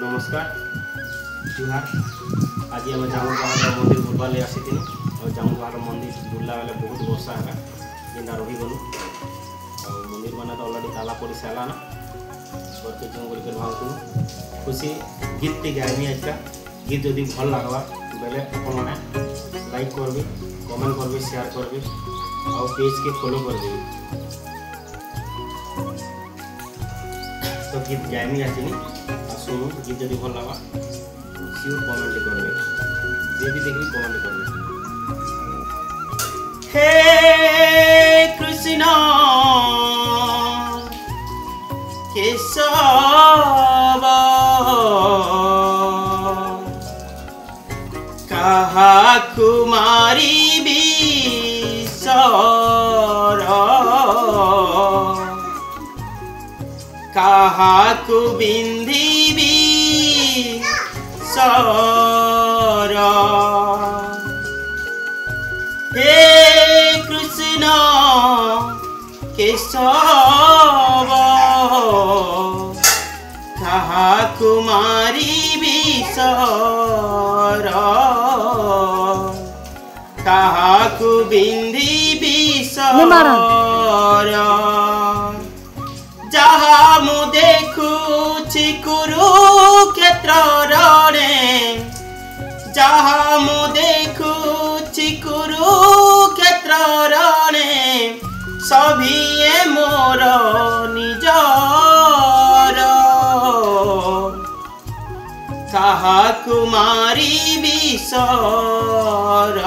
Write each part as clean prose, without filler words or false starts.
नमस्कार जुहार। आज आम जामु पहाड़ मंदिर बुलवार आसी और जामु पहाड़ मंदिर बुलला बेले बहुत वर्षा है जेनटा रहीगलु मंदिर मैंने तो अलरेडी ताला पड़ सारा ना करके जो भावुँ खुशी गीत टी गायमी आज का गीत जदि भल लगवा बेले अपन मैंने लाइक करबे कमेंट करबे शेयर करबे और पेज के फॉलो कर देबे। तो गीत गायमी आसनी शुणु गीत जब भल लगा सियोर कमेंट करेंगे जे भी देखिए कमेंट करेंगे। हे कृष्ण केशव कहा कुमारी काहाकु बिंदीबी सर। हे कृष्ण केशव काहाकु मारिबी सर काहाकु बिंदीबी सर। जहा मु देखुछि कुरुक्षेत्र रे जहा मु देखुछि कुरुक्षेत्र रे सभिए मोर निजर काहाकु मारिबी सर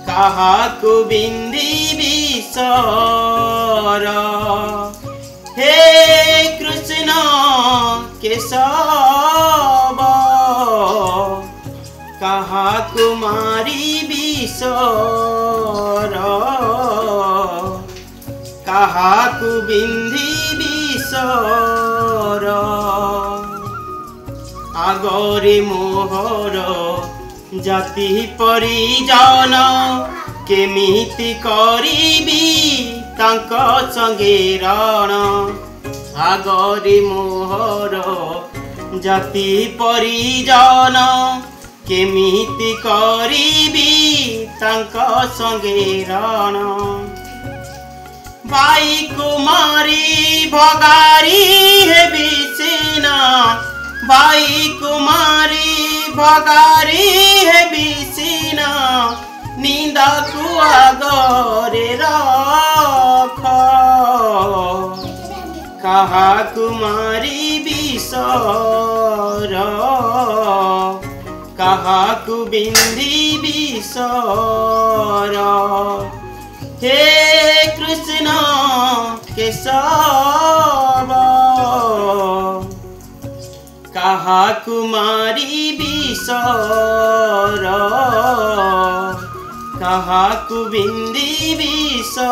काहाकु बिंदीबी सर। हे कृष्ण केशव काहाकु मारिबी सर काहाकु बिंदीबी सर। आगरे मोहर जाति परिजन केमिति करिबी तांक संगे रण आगरे मोहर जाति परिजन केमिति करिबी तांक संगे रण। भाई कुमारी भगारी हेबी सेना भाई कुमारी भगारी हेबी सेना निंदा को आगरे रख कहा कुमारी बिसर कहा कु बिंदी बिसर। हे कृष्ण केशव काहा कुमारी बिसर काहा कु बिंदी बिसर।